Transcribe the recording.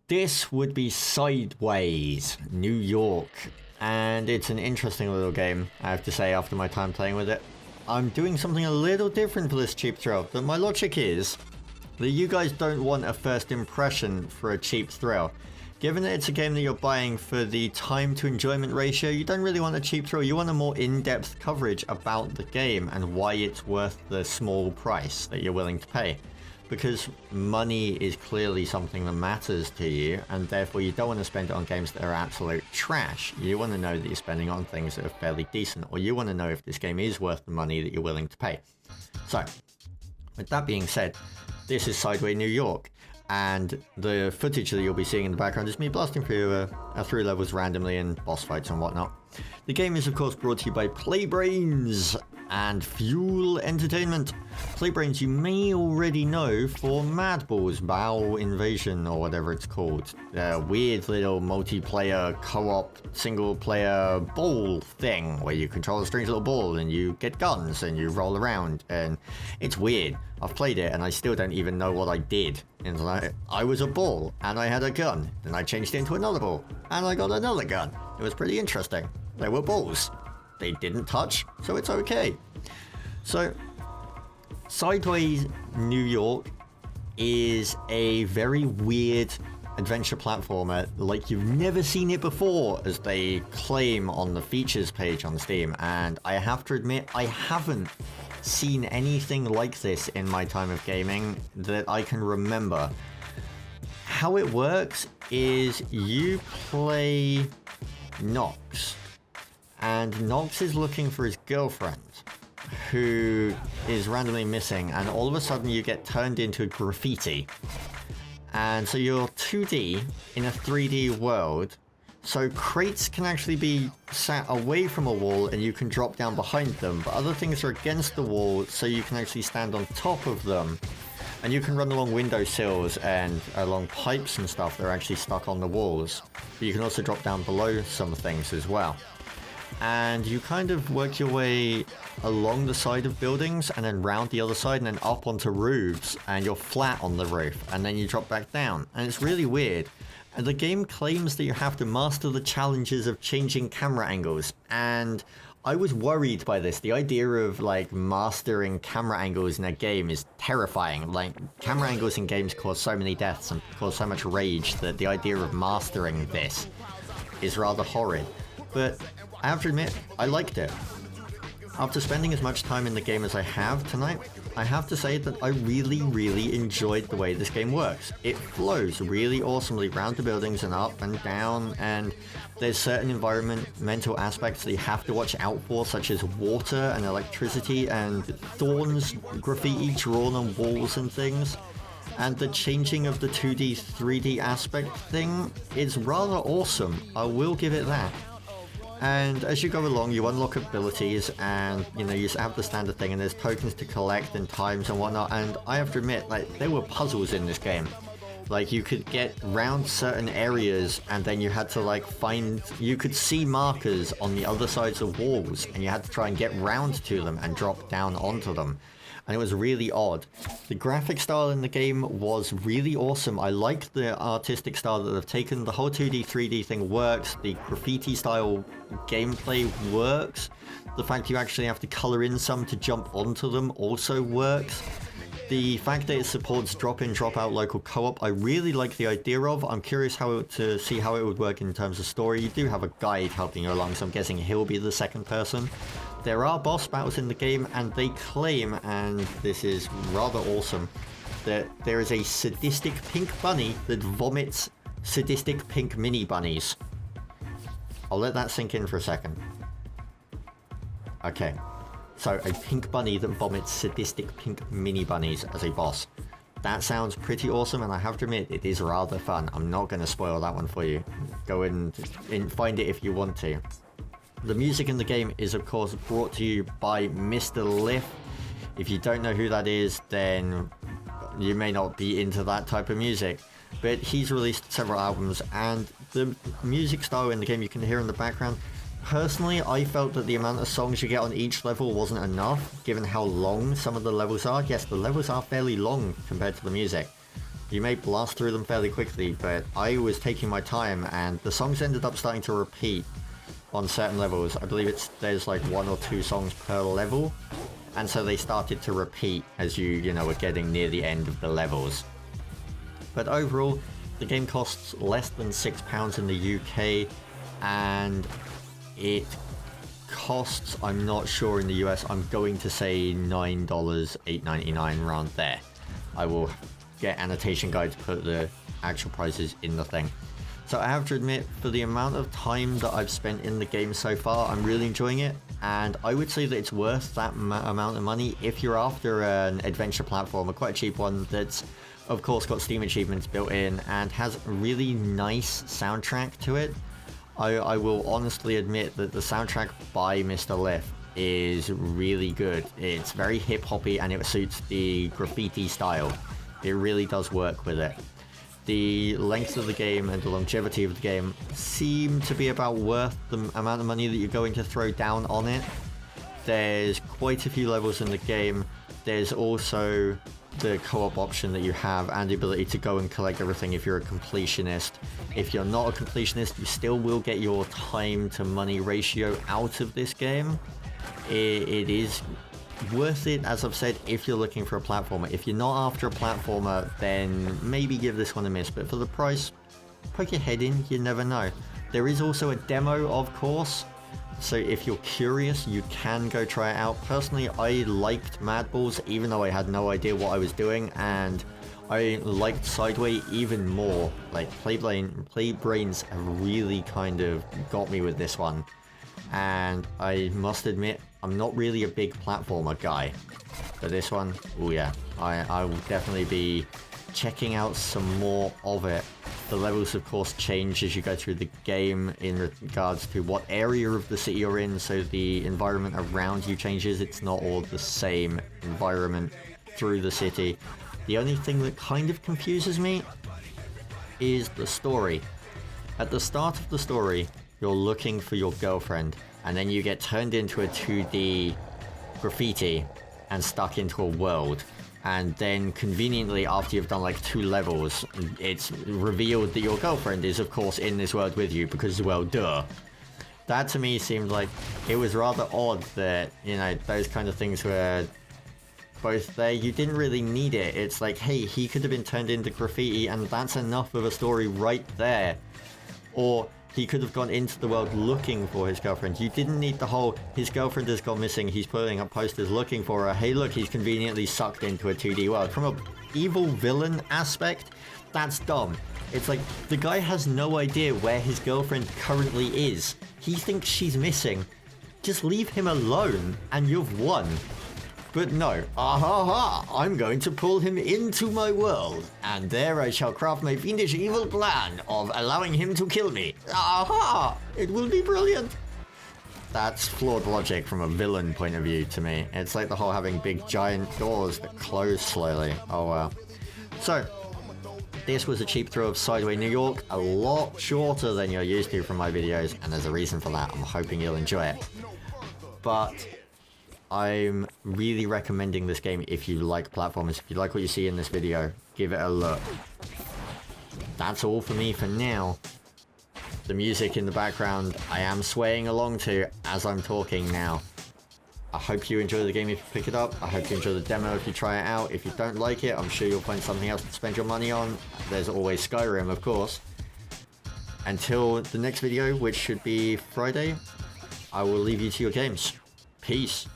This would be Sideways, New York, and it's an interesting little game, I have to say, after my time playing with it. I'm doing something a little different for this cheap thrill, but my logic is that you guys don't want a first impression for a cheap thrill. Given that it's a game that you're buying for the time to enjoyment ratio, you don't really want a cheap thrill, you want a more in-depth coverage about the game and why it's worth the small price that you're willing to pay. Because money is clearly something that matters to you, and therefore you don't want to spend it on games that are absolute trash. You want to know that you're spending on things that are fairly decent, or you want to know if this game is worth the money that you're willing to pay. So, with that being said, this is Sideway New York, and the footage that you'll be seeing in the background is me blasting through levels randomly and boss fights and whatnot. The game is of course brought to you by Playbrains and Fuel Entertainment. Playbrains you may already know for Madball's Bow Invasion, or whatever it's called. A weird little multiplayer co-op single player ball thing where you control a strange little ball and you get guns and you roll around, and it's weird. I've played it and I still don't even know what I did. And I was a ball and I had a gun, then I changed it into another ball and I got another gun. It was pretty interesting. They were balls. They didn't touch, so it's okay. So, Sideways New York is a very weird adventure platformer like you've never seen it before, as they claim on the features page on Steam, and I have to admit I haven't seen anything like this in my time of gaming that I can remember. How it works is you play Knox, and Knox is looking for his girlfriend, who is randomly missing, and all of a sudden you get turned into graffiti. And so you're 2D in a 3D world, so crates can actually be sat away from a wall and you can drop down behind them, but other things are against the wall so you can actually stand on top of them. And you can run along windowsills and along pipes and stuff that are actually stuck on the walls. But you can also drop down below some things as well. And you kind of work your way along the side of buildings and then round the other side and then up onto roofs, and you're flat on the roof and then you drop back down, and it's really weird. And the game claims that you have to master the challenges of changing camera angles, and I was worried by this. The idea of like mastering camera angles in a game is terrifying. Like, camera angles in games cause so many deaths and cause so much rage that the idea of mastering this is rather horrid. But I have to admit, I liked it. After spending as much time in the game as I have tonight, I have to say that I really enjoyed the way this game works. It flows really awesomely around the buildings and up and down, and there's certain environmental aspects that you have to watch out for, such as water and electricity and thorns, graffiti drawn on walls and things. And the changing of the 2D, 3D aspect thing is rather awesome, I will give it that. And as you go along, you unlock abilities, and you have the standard thing, and there's tokens to collect and times and whatnot. And I have to admit, like, there were puzzles in this game. Like, you could get round certain areas, and then you had to you could see markers on the other sides of walls, and you had to try and get round to them and drop down onto them. And it was really odd. The graphic style in the game was really awesome. I liked the artistic style that they've taken. The whole 2D, 3D thing works. The graffiti style gameplay works. The fact you actually have to color in some to jump onto them also works. The fact that it supports drop-in, drop-out local co-op, I really like the idea of. I'm curious to see how it would work in terms of story. You do have a guide helping you along, so I'm guessing he'll be the second person. There are boss battles in the game, and they claim, and this is rather awesome, that there is a sadistic pink bunny that vomits sadistic pink mini bunnies. I'll let that sink in for a second. Okay, so a pink bunny that vomits sadistic pink mini bunnies as a boss. That sounds pretty awesome, and I have to admit, it is rather fun. I'm not going to spoil that one for you. Go and find it if you want to. The music in the game is of course brought to you by Mr. Liff. If you don't know who that is, then you may not be into that type of music. But he's released several albums, and the music style in the game you can hear in the background. Personally, I felt that the amount of songs you get on each level wasn't enough, given how long some of the levels are. Yes, the levels are fairly long compared to the music. You may blast through them fairly quickly, but I was taking my time and the songs ended up starting to repeat on certain levels. I believe there's like 1 or 2 songs per level, and so they started to repeat as you know, were getting near the end of the levels. But overall, the game costs less than £6 in the UK, and it costs, I'm not sure in the US, I'm going to say $9, $8.99 around there. I will get annotation guide to put the actual prices in the thing. So I have to admit, for the amount of time that I've spent in the game so far, I'm really enjoying it, and I would say that it's worth that amount of money if you're after an adventure platformer, quite a cheap one that's of course got Steam achievements built in and has a really nice soundtrack to it. I will honestly admit that the soundtrack by Mr. Liff is really good. It's very hip-hoppy and it suits the graffiti style. It really does work with it. The length of the game and the longevity of the game seem to be about worth the amount of money that you're going to throw down on it. There's quite a few levels in the game. There's also the co-op option that you have and the ability to go and collect everything if you're a completionist. If you're not a completionist, you still will get your time to money ratio out of this game. It is worth it, as I've said, if you're looking for a platformer. If you're not after a platformer, then maybe give this one a miss, but for the price, poke your head in, you never know. There is also a demo, of course, so if you're curious, you can go try it out. Personally, I liked Mad Balls, even though I had no idea what I was doing, and I liked Sideway even more. Like, Playbrains have really kind of got me with this one. And I must admit, I'm not really a big platformer guy. But this one, oh yeah, I will definitely be checking out some more of it. The levels of course change as you go through the game in regards to what area of the city you're in, so the environment around you changes. It's not all the same environment through the city. The only thing that kind of confuses me is the story. At the start of the story, you're looking for your girlfriend, and then you get turned into a 2D graffiti and stuck into a world. And then conveniently, after you've done like 2 levels, it's revealed that your girlfriend is of course in this world with you because, well, duh. That to me seemed like it was rather odd that, you know, those kind of things were both there. You didn't really need it. It's like, hey, he could have been turned into graffiti and that's enough of a story right there. Or he could have gone into the world looking for his girlfriend. You didn't need the whole, his girlfriend has gone missing, he's putting up posters looking for her. Hey look, he's conveniently sucked into a 2D world. From a evil villain aspect, that's dumb. It's like, the guy has no idea where his girlfriend currently is. He thinks she's missing. Just leave him alone and you've won. But no, I'm going to pull him into my world, and there I shall craft my fiendish evil plan of allowing him to kill me. It will be brilliant. That's flawed logic from a villain point of view to me. It's like the whole having big giant doors that close slowly. Oh wow. So, this was a cheap throw of Sideway New York, a lot shorter than you're used to from my videos, and there's a reason for that. I'm hoping you'll enjoy it. But I'm really recommending this game if you like platformers. If you like what you see in this video, give it a look. That's all for me for now. The music in the background I am swaying along to as I'm talking now. I hope you enjoy the game if you pick it up. I hope you enjoy the demo if you try it out. If you don't like it, I'm sure you'll find something else to spend your money on. There's always Skyrim, of course. Until the next video, which should be Friday, I will leave you to your games. Peace.